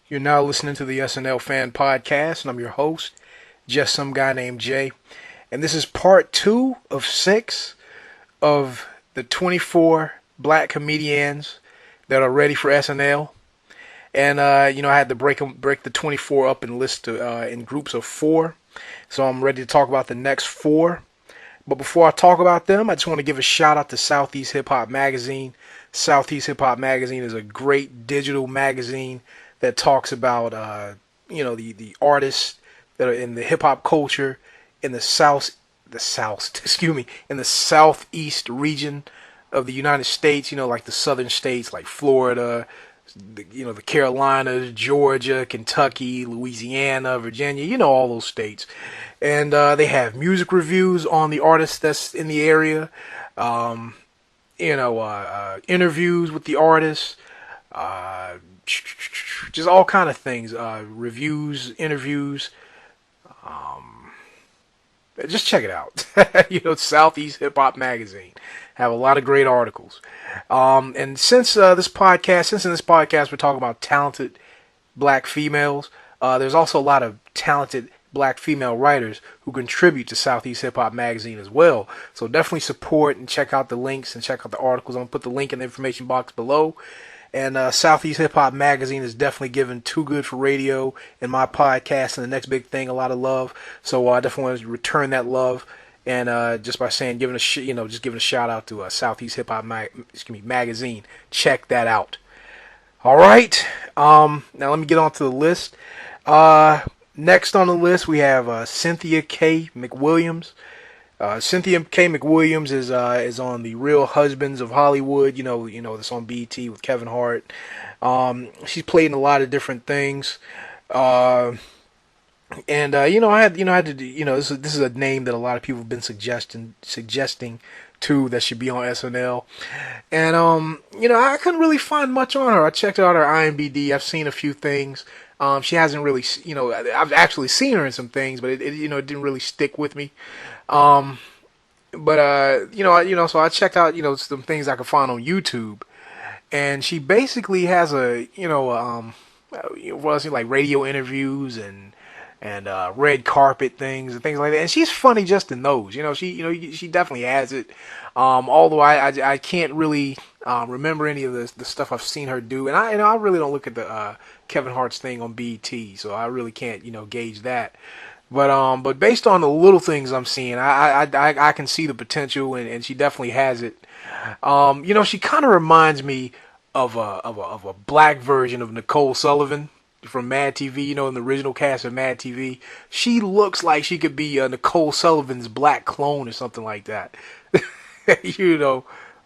You're now listening to the SNL Fan Podcast, and I'm your host, just some guy named Jay. And this is part 2 of 6 of the 24 black comedians that are ready for SNL. And, I had to break the 24 up and list in groups of 4. So I'm ready to talk about the next 4. But before I talk about them, I just want to give a shout out to Southeast Hip Hop Magazine. Southeast Hip Hop Magazine is a great digital magazine that talks about, the artists that are in the hip hop culture in the in the southeast region of the United States. Like the southern states, like Florida, the Carolinas, Georgia, Kentucky, Louisiana, Virginia. All those states, and they have music reviews on the artists that's in the area. Interviews with the artists. Just all kind of things, reviews, interviews. Just check it out. Southeast Hip Hop Magazine have a lot of great articles. And since in this podcast we're talking about talented black females, there's also a lot of talented black female writers who contribute to Southeast Hip Hop Magazine as well. So definitely support and check out the links and check out the articles. I'm gonna put the link in the information box below. And Southeast Hip Hop Magazine is definitely giving Too Good for Radio and my podcast and the next big thing a lot of love. So I definitely want to return that love, and just by saying, giving a shout out to Southeast Hip Hop Magazine. Check that out. All right. Now let me get on to the list. Next on the list we have Cynthia Kaye McWilliams. Cynthia Kaye McWilliams is on the Real Husbands of Hollywood. That's on BET with Kevin Hart. She's played in a lot of different things. I had to this is a name that a lot of people have been suggesting too that should be on SNL. And I couldn't really find much on her. I checked out her IMDb. I've seen a few things. She hasn't really, I've actually seen her in some things, but it didn't really stick with me. So I checked out, some things I could find on YouTube, and she basically has like radio interviews and red carpet things and things like that. And she's funny just in those, she definitely has it. Although I can't really, remember any of the stuff I've seen her do. And I really don't look at the, Kevin Hart's thing on BET, so I really can't, gauge that. But based on the little things I'm seeing, I can see the potential, and she definitely has it. She kind of reminds me of a black version of Nicole Sullivan from MadTV. In the original cast of MadTV, she looks like she could be Nicole Sullivan's black clone or something like that.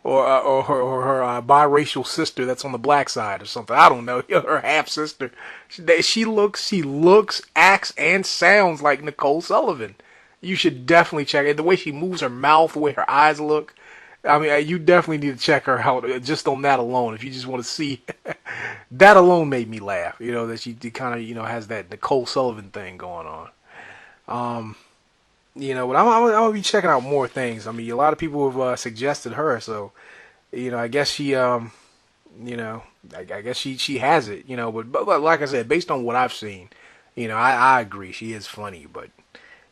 Or her biracial sister that's on the black side or something. I don't know. Her half sister. She looks, acts, and sounds like Nicole Sullivan. You should definitely check it. The way she moves her mouth, the way her eyes look. I mean, you definitely need to check her out just on that alone. If you just want to see, that alone made me laugh. That she kind of has that Nicole Sullivan thing going on. But I'm gonna be checking out more things. I mean, a lot of people have suggested her, so I guess she, I guess she has it. But like I said, based on what I've seen, I agree she is funny, but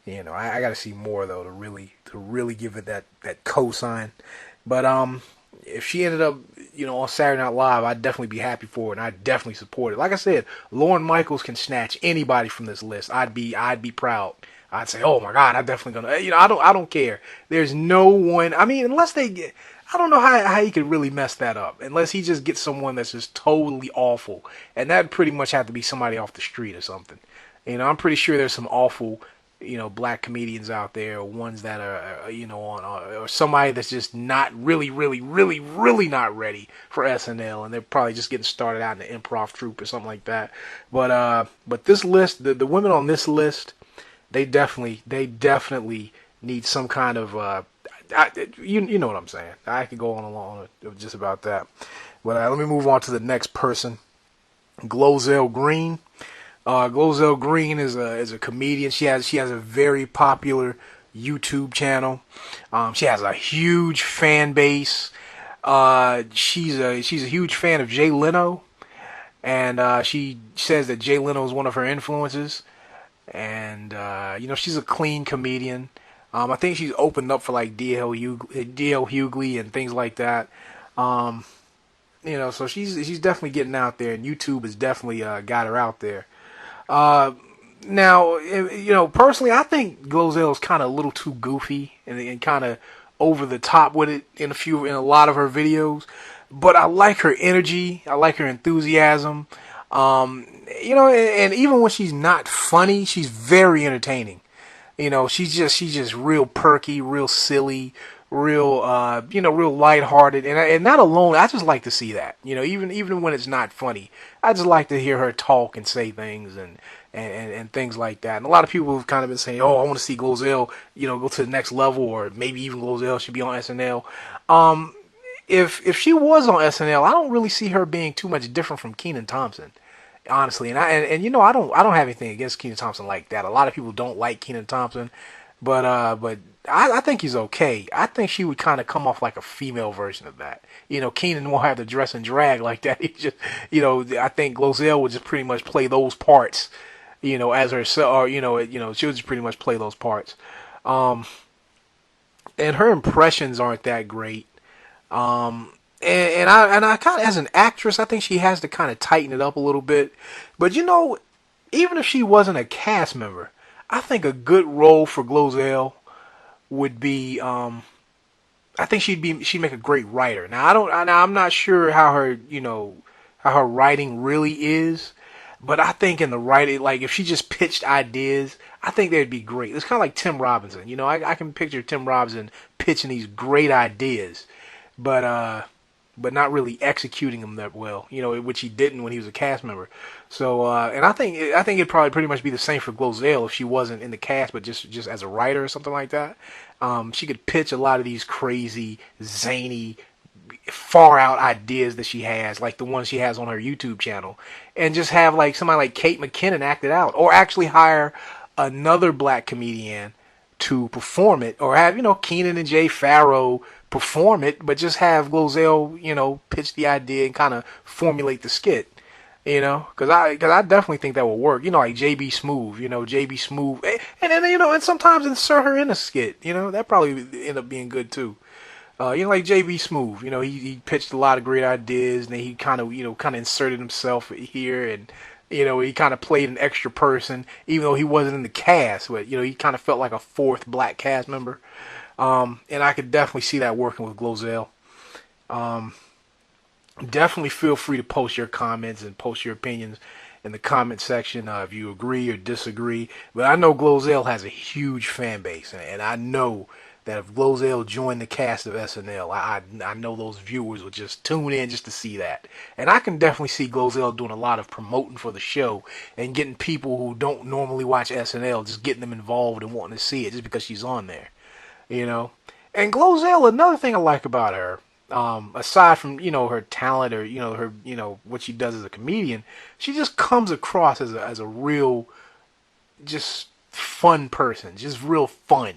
I got to see more though to really give it that cosign. But if she ended up on Saturday Night Live, I'd definitely be happy for it, and I'd definitely support it. Like I said, Lorne Michaels can snatch anybody from this list. I'd be proud. I'd say, oh my God, I'm definitely gonna. I don't care. There's no one. I mean, unless they get. I don't know how he could really mess that up. Unless he just gets someone that's just totally awful, and that'd pretty much have to be somebody off the street or something. I'm pretty sure there's some awful, black comedians out there, or ones that are, or somebody that's just not really not ready for SNL, and they're probably just getting started out in the improv troupe or something like that. But this list, the women on this list. They definitely need some kind of, you know what I'm saying. I could go on along just about that. But let me move on to the next person. GloZell Green. GloZell Green is a comedian. She has a very popular YouTube channel. She has a huge fan base. She's a huge fan of Jay Leno. and she says that Jay Leno is one of her influences, and she's a clean comedian. I think she's opened up for like D.L. Hughley and things like that. So she's definitely getting out there, and YouTube has definitely got her out there. Now, personally, I think GloZell is kind of a little too goofy and kind of over the top with it in a lot of her videos. But I like her energy. I like her enthusiasm. And even when she's not funny, she's very entertaining. She's just real perky, real silly, real real lighthearted, and that alone, I just like to see that. Even when it's not funny, I just like to hear her talk and say things and things like that. And a lot of people have kind of been saying, "Oh, I want to see GloZell, go to the next level, or maybe even GloZell should be on SNL." If she was on SNL, I don't really see her being too much different from Kenan Thompson, honestly. And I don't have anything against Kenan Thompson like that. A lot of people don't like Kenan Thompson, but I think he's okay. I think she would kind of come off like a female version of that. Kenan won't have to dress and drag like that. He just, I think GloZell would just pretty much play those parts, as herself, or she would just pretty much play those parts. And her impressions aren't that great. And I kind of, as an actress, I think she has to kind of tighten it up a little bit. But even if she wasn't a cast member, I think a good role for GloZell would be, I think she'd make a great writer. Now I'm not sure how her writing really is, but I think in the writing, like if she just pitched ideas, I think they'd be great. It's kind of like Tim Robinson. I can picture Tim Robinson pitching these great ideas, but not really executing them that well, which he didn't when he was a cast member. So, and I think it'd probably pretty much be the same for GloZell if she wasn't in the cast, but just as a writer or something like that. She could pitch a lot of these crazy, zany, far out ideas that she has, like the ones she has on her YouTube channel, and just have like somebody like Kate McKinnon act it out, or actually hire another black comedian to perform it, or have Kenan and Jay Pharaoh perform it, but just have GloZell pitch the idea and kind of formulate the skit, because I definitely think that will work. Like JB Smoove, JB Smoove, and sometimes insert her in a skit. That probably end up being good too. Like JB Smoove, he pitched a lot of great ideas, and then he kind of inserted himself here, and he kind of played an extra person, even though he wasn't in the cast, but he kind of felt like a fourth black cast member. And I could definitely see that working with GloZell. Definitely feel free to post your comments and post your opinions in the comment section if you agree or disagree. But I know GloZell has a huge fan base, and I know that if GloZell joined the cast of SNL, I know those viewers would just tune in just to see that. And I can definitely see GloZell doing a lot of promoting for the show and getting people who don't normally watch SNL, just getting them involved and wanting to see it just because she's on there. And GloZell, another thing I like about her, aside from her talent or her what she does as a comedian, she just comes across as a real, just fun person, just real fun.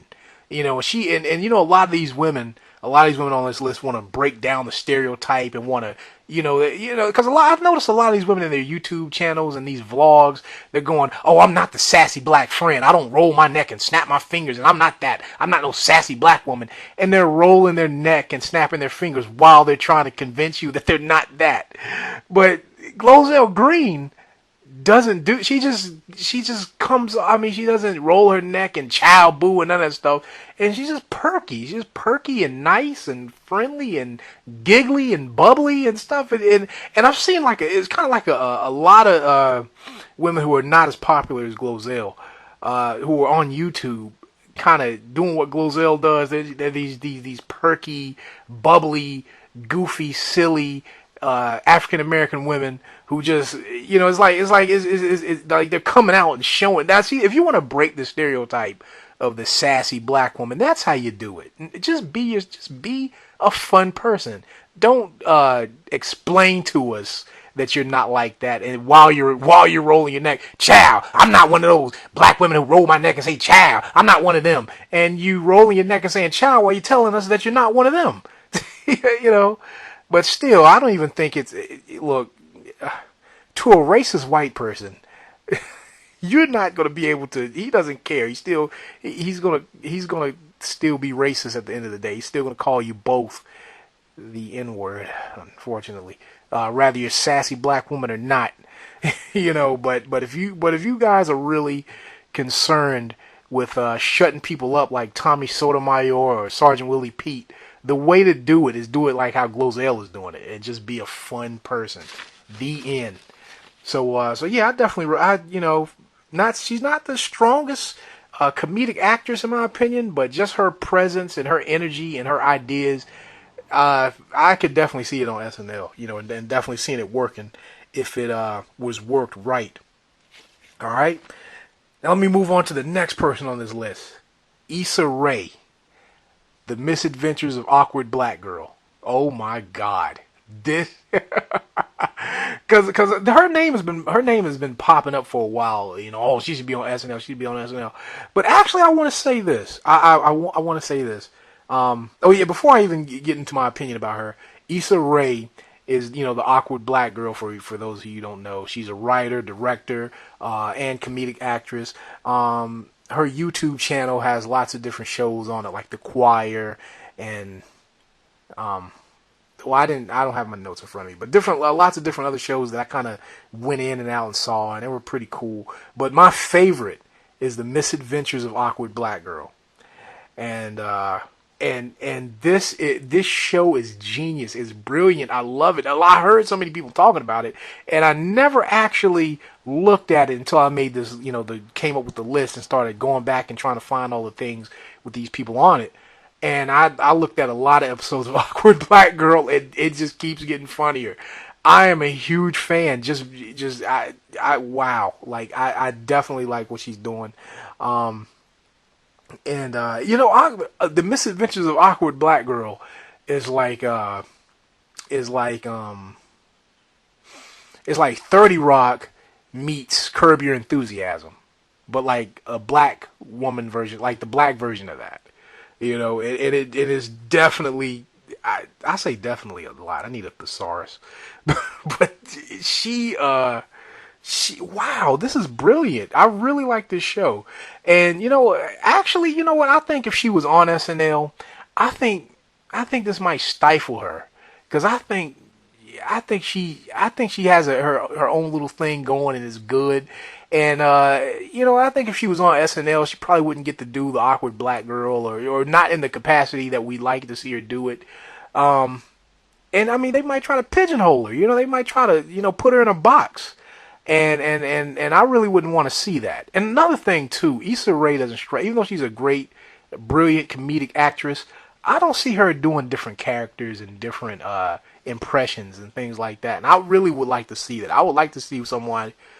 She and a lot of these women on this list want to break down the stereotype and want to because I've noticed a lot of these women in their YouTube channels and these vlogs, they're going, "Oh, I'm not the sassy black friend. I don't roll my neck and snap my fingers, and I'm not that. I'm not no sassy black woman." And they're rolling their neck and snapping their fingers while they're trying to convince you that they're not that. But GloZell Green doesn't do, she just comes, she doesn't roll her neck and chow boo and none of that stuff, and she's just perky and nice and friendly and giggly and bubbly and stuff, and I've seen it's kind of like a lot of women who are not as popular as GloZell, who are on YouTube kind of doing what GloZell does. They're these perky, bubbly, goofy, silly African American women who just it's like they're coming out and showing that. See, if you want to break the stereotype of the sassy black woman, that's how you do it. Just be a fun person. Don't explain to us that you're not like that, and while you're rolling your neck, chow, I'm not one of those black women who roll my neck and say chow, I'm not one of them, and you rolling your neck and saying chow while you're telling us that you're not one of them. But still, I don't even think look, to a racist white person, you're not going to be able to. He doesn't care. He's gonna still be racist at the end of the day. He's still going to call you both the N word. Unfortunately, rather you're a sassy black woman or not. But if you guys are really concerned with shutting people up like Tommy Sotomayor or Sergeant Willie Pete, the way to do it is do it like how GloZell is doing it, and just be a fun person. The end. So yeah, she's not the strongest comedic actress in my opinion, but just her presence and her energy and her ideas, I could definitely see it on SNL, and definitely seeing it working if it was worked right. All right. Now let me move on to the next person on this list. Issa Rae, The Misadventures of Awkward Black Girl. Oh my God. This because her name has been popping up for a while. Oh, she should be on SNL. She should be on SNL. But actually, I want to say this. I want to say this. Oh yeah, before I even get into my opinion about her, Issa Rae is the awkward black girl. For those of you who don't know, she's a writer, director, and comedic actress. Her YouTube channel has lots of different shows on it, like The Choir and well, I don't have my notes in front of me, but lots of different other shows that I kind of went in and out and saw, and they were pretty cool. But my favorite is The Misadventures of Awkward Black Girl, and this show is genius. It's brilliant. I love it. I heard so many people talking about it, and I never actually looked at it until I made this, came up with the list and started going back and trying to find all the things with these people on it. And I looked at a lot of episodes of Awkward Black Girl, and it just keeps getting funnier. I am a huge fan. Wow. Like, I definitely like what she's doing. The Misadventures of Awkward Black Girl is like 30 Rock meets Curb Your Enthusiasm, but like a black woman version, like the black version of that. It is definitely, I say definitely a lot. I need a thesaurus. But wow, this is brilliant. I really like this show. And, actually, you know what? I think if she was on SNL, I think this might stifle her. Because I think she has her own little thing going and is good. And, I think if she was on SNL, she probably wouldn't get to do the awkward black girl or not in the capacity that we like to see her do it. And I mean, they might try to pigeonhole her, they might try to, put her in a box. And I really wouldn't want to see that. And another thing too, Issa Rae doesn't strike, even though she's a great, brilliant comedic actress, I don't see her doing different characters and different, impressions and things like that. And I really would like to see that. I would like to see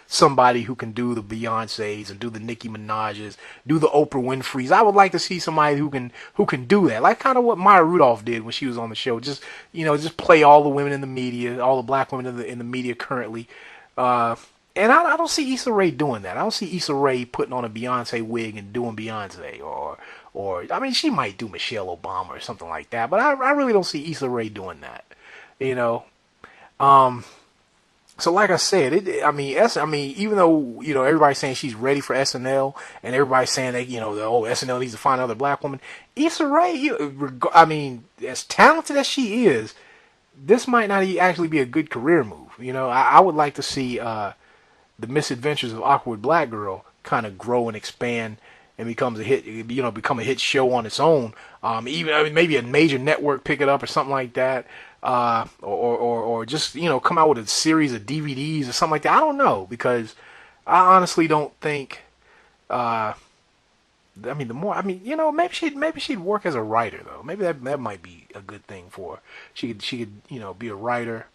somebody who can do the Beyoncés and do the Nicki Minaj's, do the Oprah Winfrey's. I would like to see somebody who can do that. Like kind of what Maya Rudolph did when she was on the show. Just play all the women in the media, all the black women in the media currently. And I don't see Issa Rae doing that. I don't see Issa Rae putting on a Beyonce wig and doing Beyonce or I mean, she might do Michelle Obama or something like that, but I really don't see Issa Rae doing that. So like I said, even though, everybody's saying she's ready for SNL and everybody's saying that, SNL needs to find another black woman, Issa Rae, as talented as she is, this might not actually be a good career move. I would like to see, The Misadventures of Awkward Black Girl kind of grow and expand and become a hit show on its own. Maybe a major network pick it up or something like that. Or just, come out with a series of DVDs or something like that. I don't know, because I honestly don't think, maybe she'd work as a writer though. Maybe that might be a good thing for her. She could, be a writer,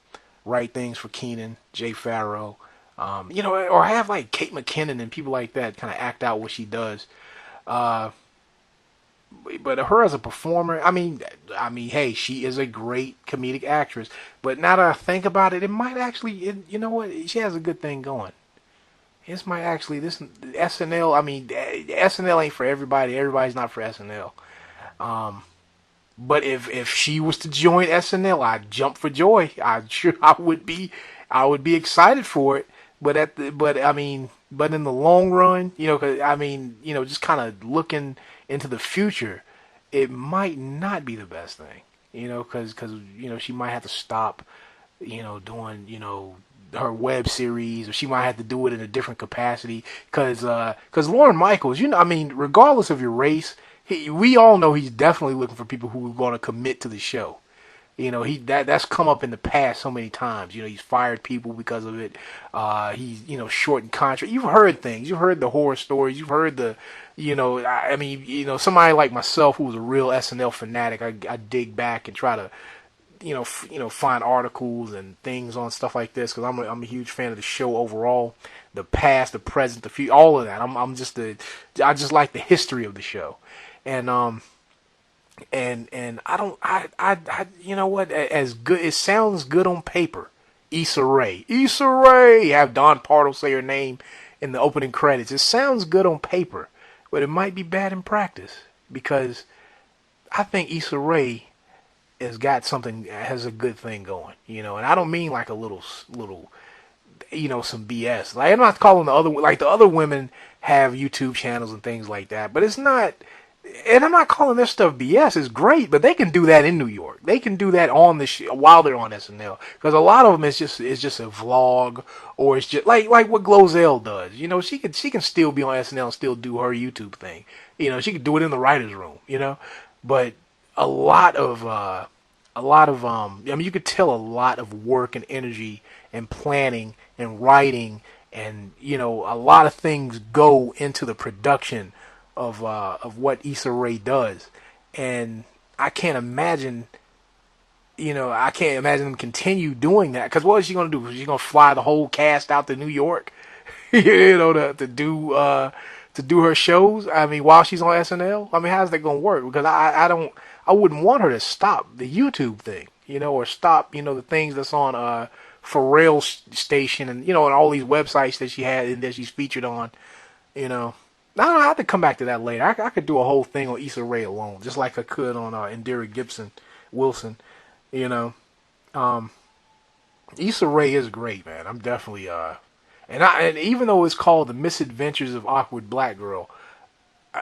write things for Kenan, Jay Pharaoh, or have like Kate McKinnon and people like that kind of act out what she does. But her as a performer, hey, she is a great comedic actress. But now that I think about it, it might actually, she has a good thing going. This SNL, SNL ain't for everybody. Everybody's not for SNL. But if she was to join SNL, I'd jump for joy. I would be excited for it. but in the long run, 'cause, just kind of looking into the future, it might not be the best thing, because she might have to stop, doing, her web series, or she might have to do it in a different capacity, because Lorne Michaels, regardless of your race, we all know he's definitely looking for people who are going to commit to the show. That's come up in the past so many times. He's fired people because of it. He's shortened contract. You've heard things. You've heard the horror stories. You've heard somebody like myself who's a real SNL fanatic. I dig back and try to find articles and things on stuff like this, because I'm a huge fan of the show overall, the past, the present, the future, all of that. I just like the history of the show, and you know what? As good, it sounds good on paper. Issa Rae. Have Don Pardo say her name in the opening credits. It sounds good on paper, but it might be bad in practice, because I think Issa Rae has a good thing going, and I don't mean like a little, some BS. Like, I'm not calling the other women have YouTube channels and things like that, but it's not. And I'm not calling this stuff BS. It's great, but they can do that in New York. They can do that on while they're on SNL, because a lot of them is just a vlog, or it's just like what GloZell does. She can still be on SNL and still do her YouTube thing. She can do it in the writers' room. But a lot of you could tell a lot of work and energy and planning and writing, and a lot of things go into the production of what Issa Rae does, and I can't imagine them continue doing that, because what is she gonna do? Is she gonna fly the whole cast out to New York, to do her shows? While she's on SNL, how's that gonna work? Because I wouldn't want her to stop the YouTube thing, or stop the things that's on Pharrell's station, and and all these websites that she had and that she's featured on, I don't know, I have to come back to that later. I could do a whole thing on Issa Rae alone, just like I could on Indira Gibson Wilson. Issa Rae is great, man. I'm definitely and even though it's called The Misadventures of Awkward Black Girl,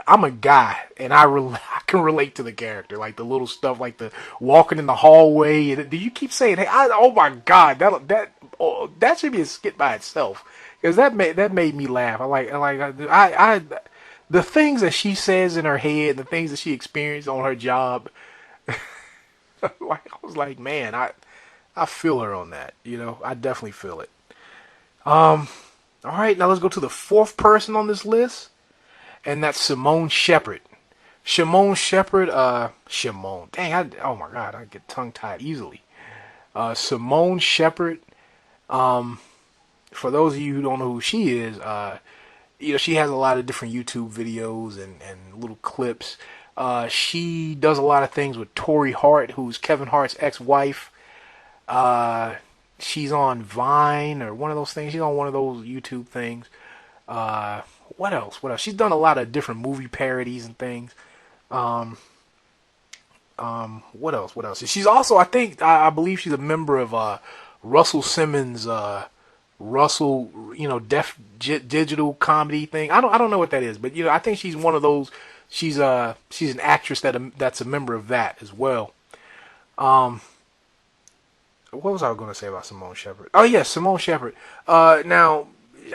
I'm a guy, and I can relate to the character, like the little stuff, like the walking in the hallway. And do you keep saying, "Hey, oh my God, that should be a skit by itself." Because that made me laugh. The things that she says in her head, the things that she experienced on her job. I was like, man, I feel her on that. I definitely feel it. All right, now let's go to the fourth person on this list, and that's Simone Shephard. Simone Shephard. Dang, oh my God, I get tongue tied easily. Simone Shephard. For those of you who don't know who she is, she has a lot of different YouTube videos and little clips. She does a lot of things with Torrie Hart, who's Kevin Hart's ex-wife. She's on Vine or one of those things. She's on one of those YouTube things. What else? She's done a lot of different movie parodies and things. What else? She's also, I believe she's a member of Russell Simmons' Russell, deaf digital comedy thing. I don't know what that is, but I think she's one of those. She's an actress that's a member of that as well. What was I going to say about Simone Shephard? Oh yeah, Simone Shephard. Now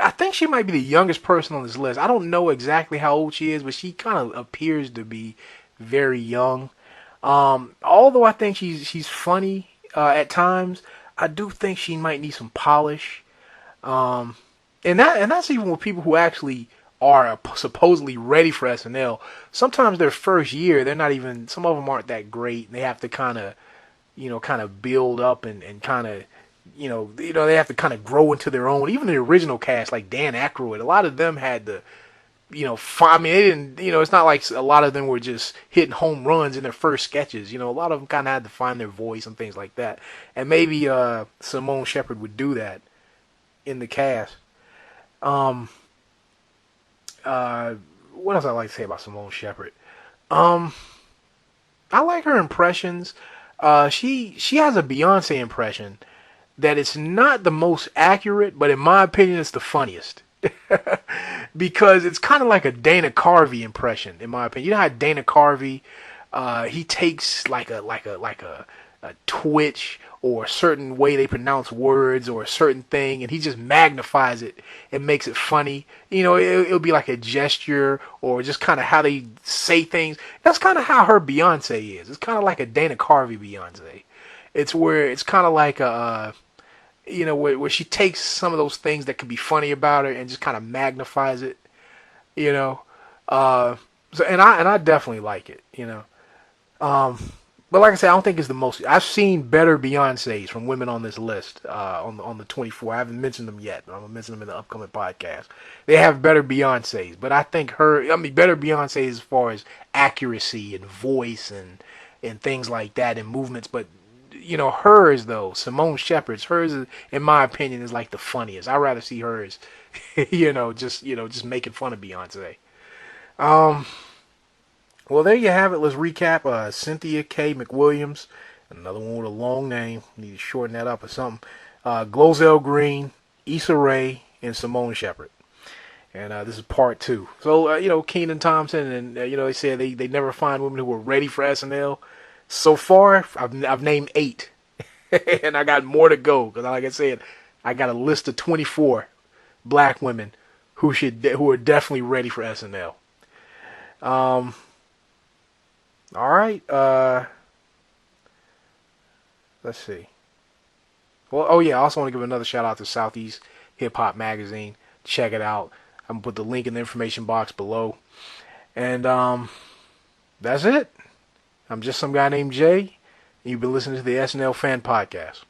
I think she might be the youngest person on this list. I don't know exactly how old she is, but she kind of appears to be very young. Although I think she's funny at times, I do think she might need some polish. And that's even with people who actually are supposedly ready for SNL. Sometimes their first year, some of them aren't that great. They have to kind of build up and kind of, they have to kind of grow into their own. Even the original cast, like Dan Aykroyd, a lot of them had to, they didn't, it's not like a lot of them were just hitting home runs in their first sketches. A lot of them kind of had to find their voice and things like that. And maybe Simone Shephard would do that in the cast. What else I like to say about Simone Shephard? I like her impressions. She has a Beyonce impression that it's not the most accurate, but in my opinion, it's the funniest. Because it's kind of like a Dana Carvey impression, in my opinion. You know how Dana Carvey, he takes a twitch or a certain way they pronounce words or a certain thing, and he just magnifies it and makes it funny. You know, it'll be like a gesture or just kind of how they say things. That's kind of how her Beyonce is. It's kind of like a Dana Carvey Beyonce. It's where it's kind of like a, where she takes some of those things that could be funny about her and just kind of magnifies it, you know. So and I definitely like it, you know. But like I said, I don't think it's the most. I've seen better Beyoncés from women on this list on the 24. I haven't mentioned them yet, but I'm gonna mention them in the upcoming podcast. They have better Beyoncés, but I think better Beyoncés as far as accuracy and voice and things like that and movements. But you know, hers though, Simone Shephard's, hers is, in my opinion, is like the funniest. I'd rather see hers, just making fun of Beyonce. Well, there you have it. Let's recap. Cynthia, Kaye, McWilliams, another one with a long name. Need to shorten that up or something. GloZell Green, Issa Rae, and Simone Shephard. And this is part 2. So, Kenan, Thompson, and, they said they never find women who are ready for SNL. So far, I've named 8. And I got more to go. Because like I said, I got a list of 24 black women who are definitely ready for SNL. All right. Let's see. Well, I also want to give another shout out to Southeast Hip Hop Magazine. Check it out. I'm gonna put the link in the information box below. And that's it. I'm just some guy named Jay, and you've been listening to the SNL Fan Podcast.